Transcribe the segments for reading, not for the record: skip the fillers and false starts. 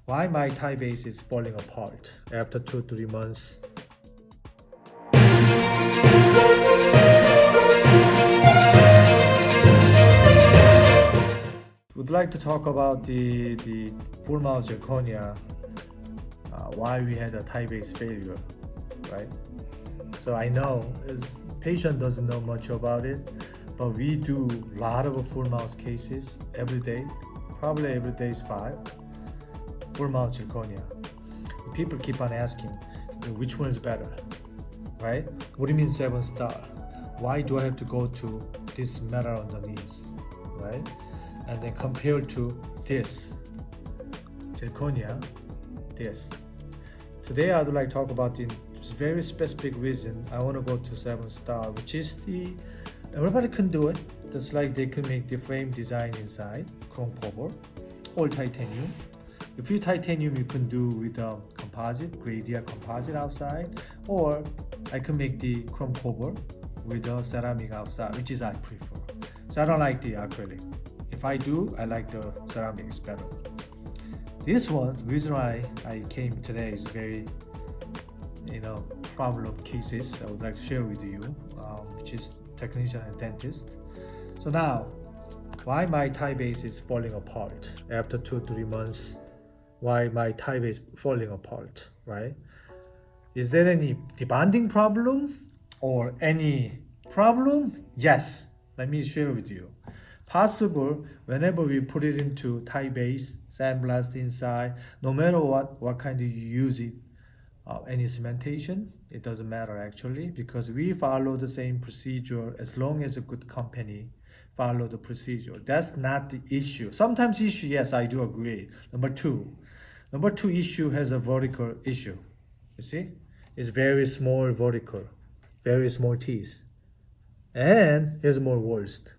Why my Thai base is falling apart after 2-3 months. Would like to talk about the Full-Mouth Zirconia, why we had a Thai base failure, right? So I know patient doesn't know much about it, but we do a lot of full-mouth cases every day, probably every day is 5. Full-Mouth Zirconia. People keep on asking, which one is better, right? What do you mean 7-star? Why do I have to go to this metal underneath, right? And then compared to this zirconia, this. Today I would like to talk about the very specific reason I want to go to 7-star, which is everybody can do it. Just like they can make the frame design inside, chrome cover or titanium. If you titanium, you can do with a composite, gradient composite outside, or I can make the chrome cover with a ceramic outside, which is I prefer. So I don't like the acrylic. If I do, I like the ceramic is better. This one, the reason why I came today is very, problem cases I would like to share with you, which is technician and dentist. So now, why my Thai base is falling apart after 2-3 months? Why my Thai base falling apart, right? Is there any debonding problem or any problem? Yes, let me share with you. Possible whenever we put it into Thai base, sandblast inside, no matter what kind you use it, any cementation, it doesn't matter actually, because we follow the same procedure as long as a good company follow the procedure. That's not the issue. Sometimes issue, yes, I do agree. Number two issue has a vertical issue. You see, it's very small vertical, very small teeth, and here's more worst.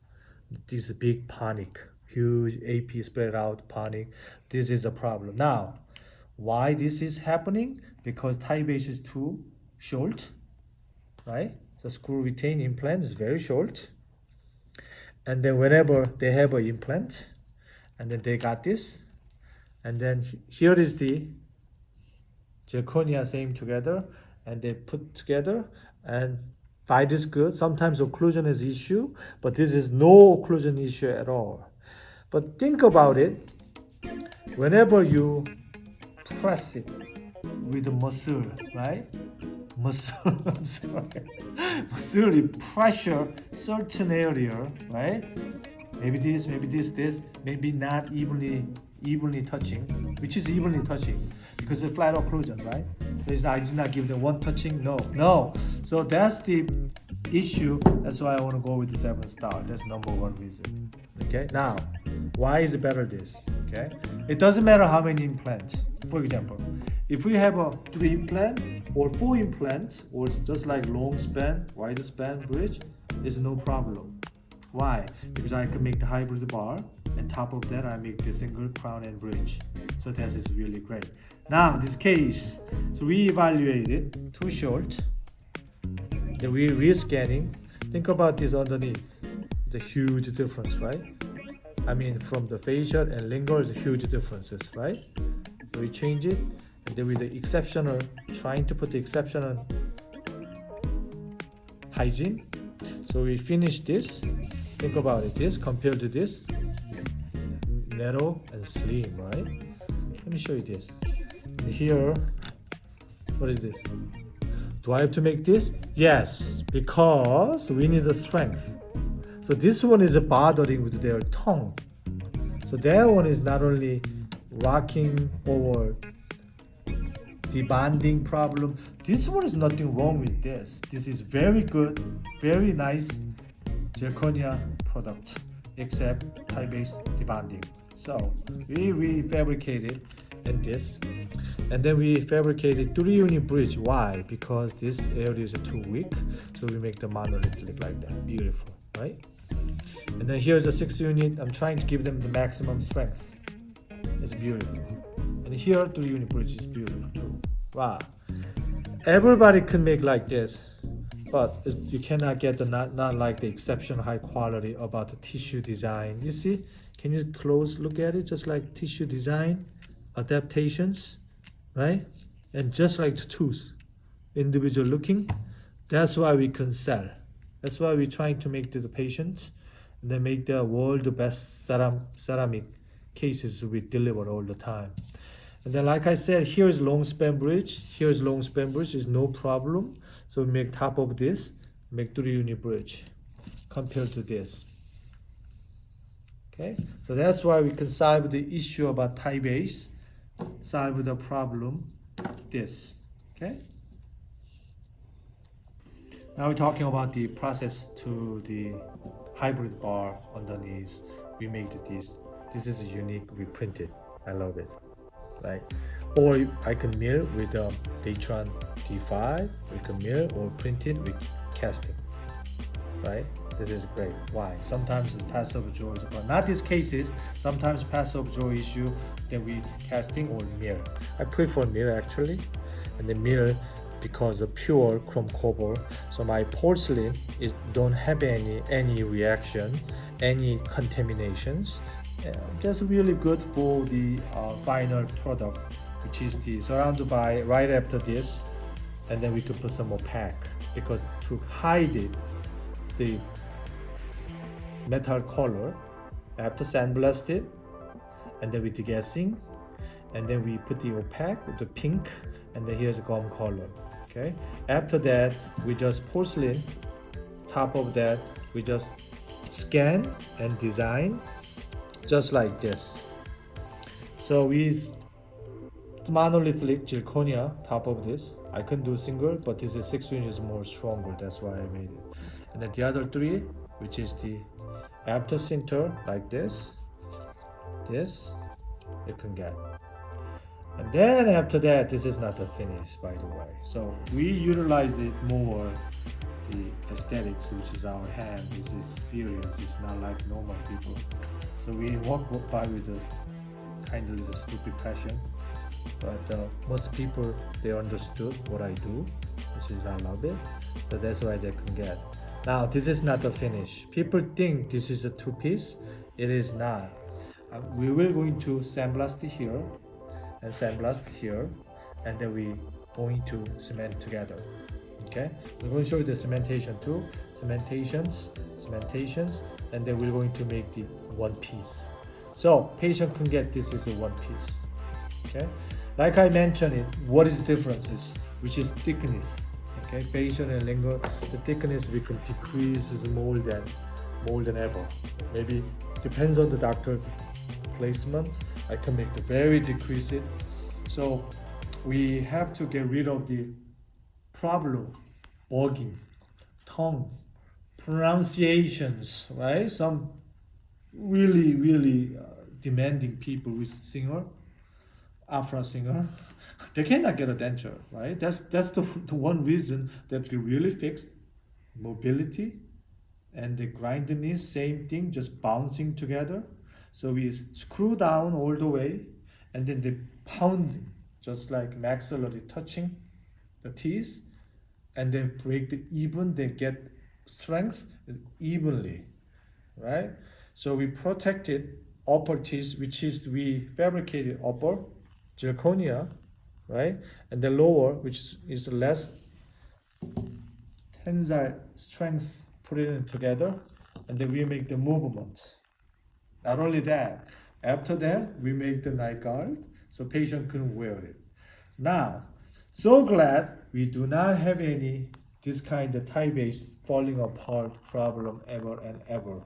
This big panic, huge AP spread out panic. This is a problem. Now, why this is happening? Because Thai base is too short, right? The screw retain implant is very short. And then whenever they have an implant, and then they got this, and then here is the zirconia same together, and they put together, and fight is good. Sometimes occlusion is issue, but this is no occlusion issue at all. But think about it. Whenever you press it with the muscle, right? Muscle, I'm sorry. Muscle, you pressure certain area, right? Maybe this, maybe not evenly touching, which is evenly touching because it's flat occlusion, right? I did not give them one touching, no. So that's the issue. That's why I want to go with the 7-star. That's number one reason. Okay, now why is it better this? Okay, it doesn't matter how many implants. For example, if we have a 3 implant or 4 implants, or it's just like long span, wide span bridge, is no problem. Why? Because I can make the hybrid bar, and top of that I make the single crown and bridge. So that is really great. Now this case, so we evaluated too short. Then we re-scanning. Think about this underneath. The huge difference, right? I mean, from the facial and lingual is huge differences, right? So we change it, and then with the exceptional, trying to put the exceptional hygiene. So we finish this. Think about it. This compared to this, narrow and slim, right? Let me show you this. Here, what is this? Do I have to make this? Yes, because we need the strength. So this one is bothering with their tongue. So that one is not only rocking or debonding problem. This one is nothing wrong with this. This is very good, very nice zirconia product, except Thai base debonding. So we fabricated in this, and then we fabricated 3-unit bridge. Why? Because this area is too weak, so we make the monolithic like that. Beautiful, right? And then here's a 6-unit. I'm trying to give them the maximum strength. It's beautiful. And here 3-unit bridge is beautiful too. Wow. Everybody can make like this, but you cannot get the not like the exceptional high quality about the tissue design. You see? Can you close look at it? Just like tissue design. adaptations, right? And just like the tooth, individual looking, that's why we can sell. That's why we're trying to make to the patients and then make the world best ceramic cases we deliver all the time. And then like I said, here's long span bridge, here's long span bridge is no problem. So we make top of this, make 3-unit bridge compared to this. Okay, so that's why we can solve the issue about tie base, solve the problem, this, okay? Now we're talking about the process to the hybrid bar underneath. We made this. This is unique, we printed, I love it, right? Or I can mill with a Datron T5, we can mill or print it with casting, right? This is great. Why? Sometimes it's passive draw, but not these cases. Sometimes passive draw issue, then we casting or mirror. I prefer mirror actually, and the mirror because of pure chrome copper. So my porcelain is don't have any reaction, any contaminations. That's really good for the final product, which is the surrounded by right after this, and then we could put some more pack because to hide it, the metal color after sandblast it, and then with the gassing, and then we put the opaque with the pink, and then here's the gum color. Okay, after that we just porcelain, top of that we just scan and design just like this. So we monolithic zirconia top of this. I can do single, but this is 6 inches more stronger, that's why I made it. And then the other 3, which is the after center like this you can get. And then after that, this is not the finish, by the way. So we utilize it more, the aesthetics, which is our hand, this experience. It's not like normal people. So we walk by with a kind of little stupid passion. But most people, they understood what I do, which is I love it. So that's why they can get. Now this is not the finish. People think this is a 2-piece. It is not. We will going to sandblast here and sandblast here, and then we going to cement together. Okay, we're going to show you the cementation too. Cementations, and then we're going to make the 1 piece. So patient can get this is a 1 piece. Okay, like I mentioned it. What is the differences? Which is thickness. Okay, facial and lingual, the thickness we can decrease is more than ever. Maybe depends on the doctor placement. I can make the very decrease it. So we have to get rid of the problem, bugging, tongue, pronunciations, right? Some really demanding people with singer, opera singer, they cannot get a denture, right? That's the one reason that we really fixed mobility, and the grindiness, same thing, just bouncing together. So we screw down all the way, and then the pounding, just like maxillary touching the teeth, and then break the even, they get strength evenly, right? So we protected upper teeth, which is we fabricated upper zirconia, right? And the lower, which is less tensile strength, put it in together, and then we make the movement. Not only that, after that we make the night guard so patient can wear it. Now, so glad we do not have any this kind of tie base falling apart problem ever and ever,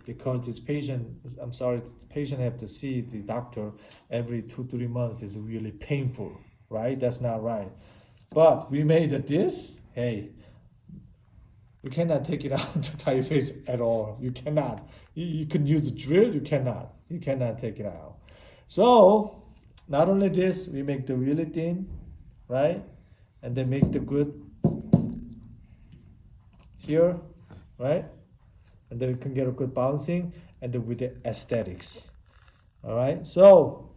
because this patient, I'm sorry, the patient have to see the doctor every 2-3 months is really painful, right? That's not right. But we made this, hey, you cannot take it out the tie base at all. You cannot. You can use a drill, you cannot take it out. So not only this, we make the really thin, right? And then make the good here, right? And then you can get a good bouncing, and then with the aesthetics. All right, so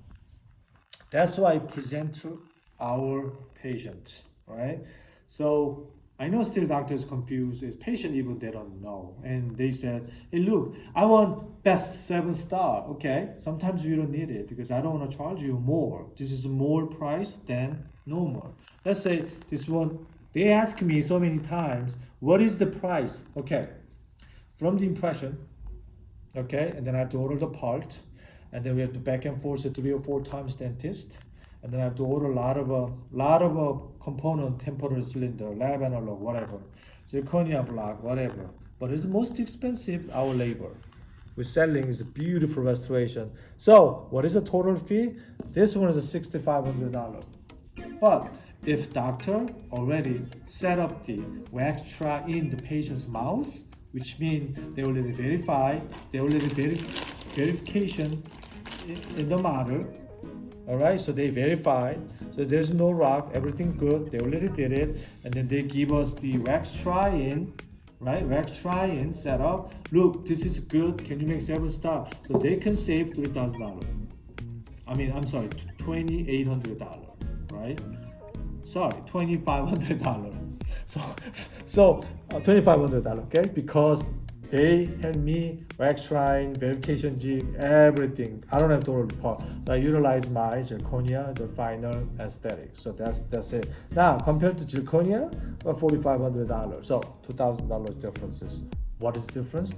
that's why I present to our patient, right? So I know still doctors confused, is patient even they don't know. And they said, hey look, I want best 7-star. Okay, sometimes we don't need it because I don't want to charge you more. This is more price than normal. Let's say this one, they ask me so many times, what is the price? Okay, from the impression, okay, and then I have to order the part, and then we have to back and forth 3 or 4 times dentist, and then I have to order a lot of component, temporary cylinder, lab analog, whatever, zirconia block, whatever. But it's most expensive our labor. We're selling is a beautiful restoration. So what is the total fee? This one is a $6,500. But if doctor already set up the wax try in the patient's mouth, which means they already verify, verification in the model. All right, so they verified, so there's no rock, everything good, they already did it, and then they give us the wax try-in, right? Wax try-in setup. Look, this is good. Can you make 7-star? So they can save $3,000. I'm sorry, $2,800, right? Sorry, $2,500. So $2,500, okay? Because they help me wax trying, verification jig, everything. I don't have to order the part. So I utilize my zirconia, the final aesthetic. So that's it. Now compared to zirconia, $4,500. So $2,000 differences. What is difference?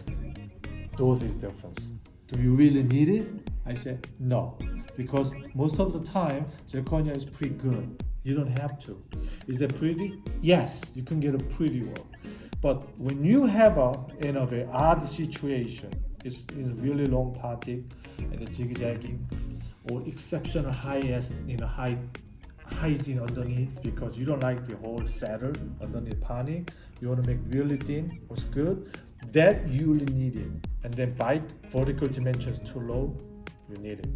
Dose is difference. Do you really need it? I said no, because most of the time zirconia is pretty good. You don't have to. Is it pretty? Yes, you can get a pretty one. But when you have a very odd situation, it's in a really long party and the zigzagging, or exceptional high hygiene underneath because you don't like the whole saddle underneath pony, you want to make really thin, was good, that you really need it. And then by vertical dimensions too low, you need it.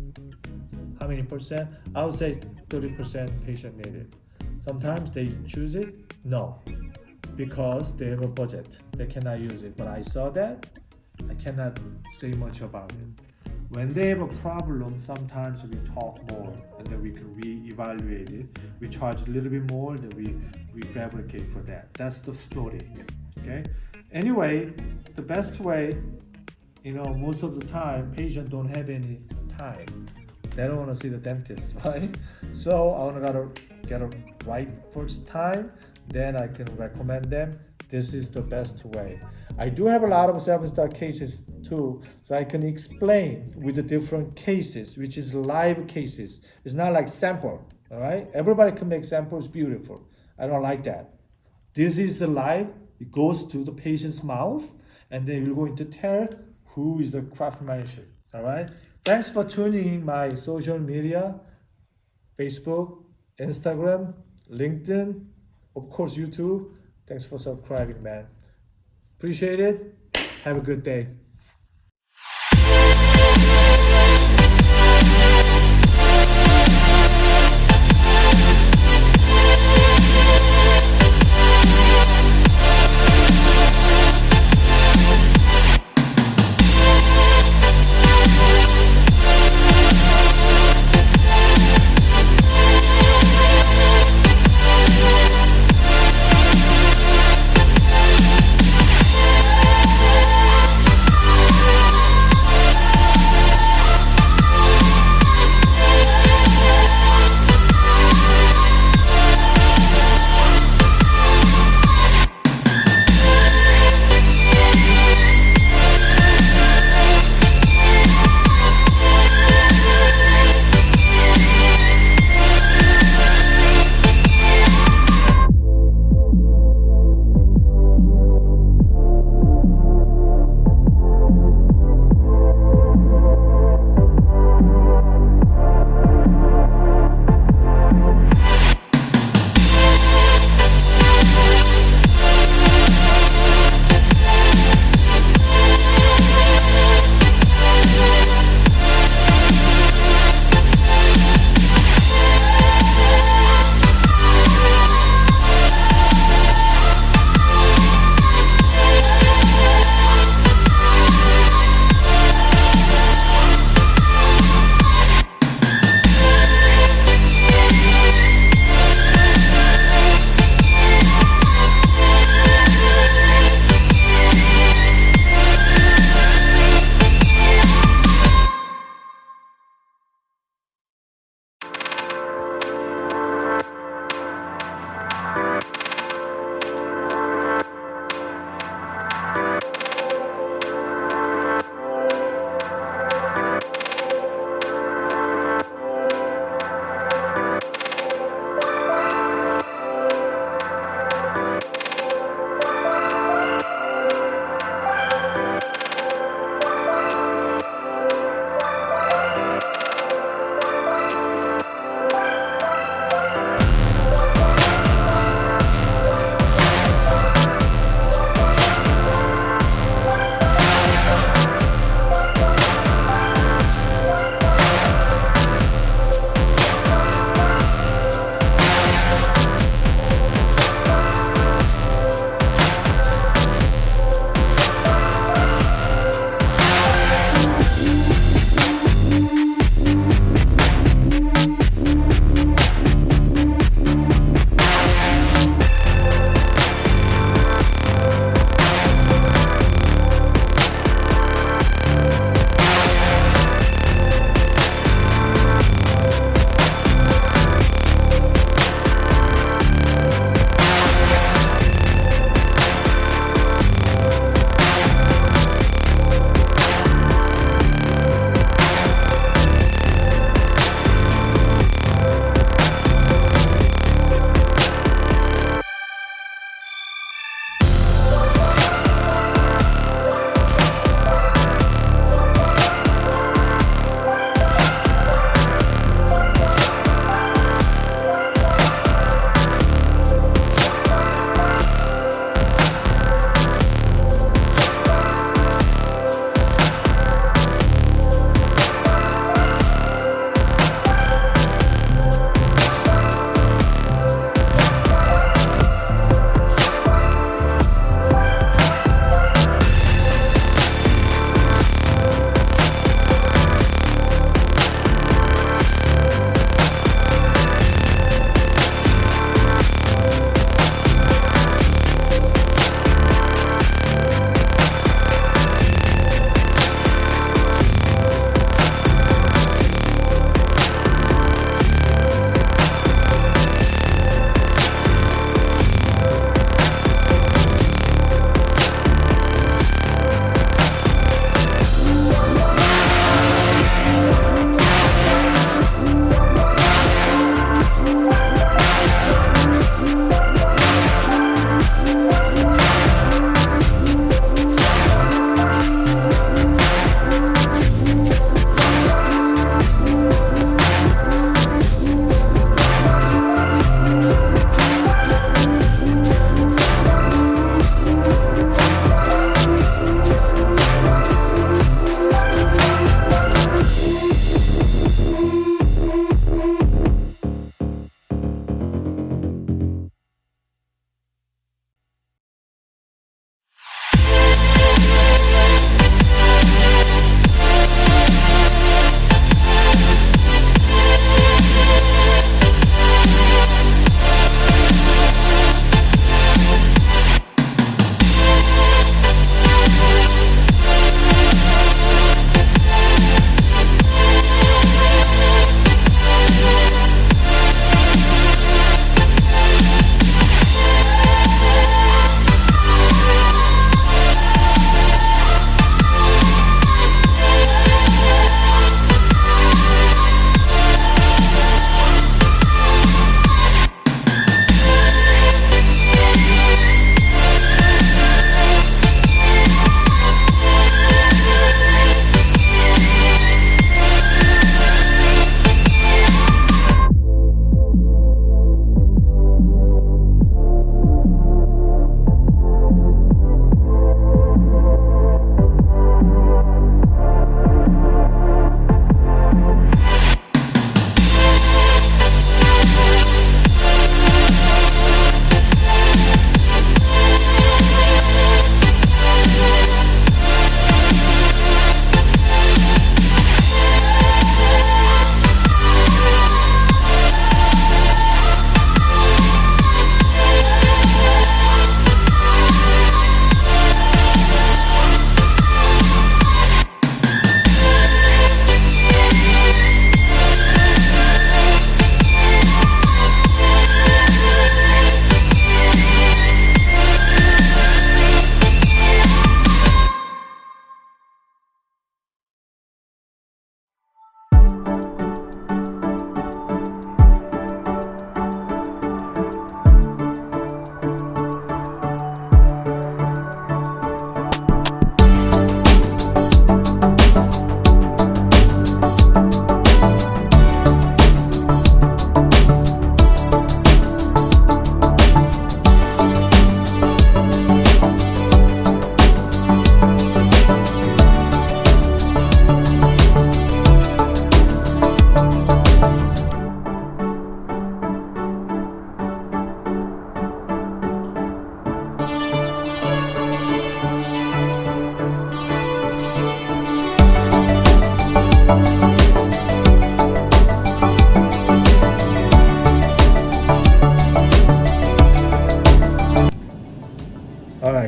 How many percent? I would say 30% patient need it. Sometimes they choose it, no, because they have a budget, they cannot use it. But I saw that, I cannot say much about it. When they have a problem, sometimes we talk more and then we can re-evaluate it. We charge a little bit more, then we fabricate for that. That's the story, okay? Anyway, the best way, most of the time, patients don't have any time. They don't want to see the dentist, right? So I want to get a right first time, then I can recommend them. This is the best way. I do have a lot of 7-star cases too, so I can explain with the different cases, which is live cases. It's not like sample, all right? Everybody can make samples beautiful. I don't like that. This is the live, it goes to the patient's mouth, and then we're going to tell who is the craftsmanship, all right? Thanks for tuning in my social media, Facebook, Instagram, LinkedIn, of course YouTube. Thanks for subscribing, man. Appreciate it. Have a good day.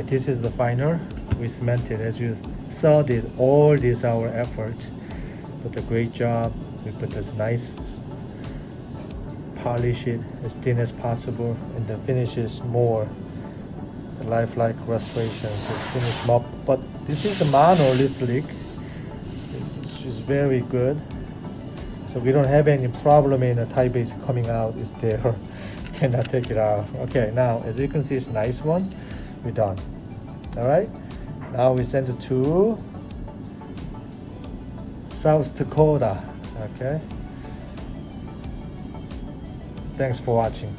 this is the final. We cemented. As you saw, all this our effort. Put a great job. We put this nice, polish it as thin as possible, and the finish is more lifelike restoration. So finish mop. But this is a monolithic. It's very good. So we don't have any problem in the tie base coming out. It's there. Cannot take it out. Okay, now as you can see, it's a nice one. We're done. All right. Now we send it to South Dakota. Okay. Thanks for watching.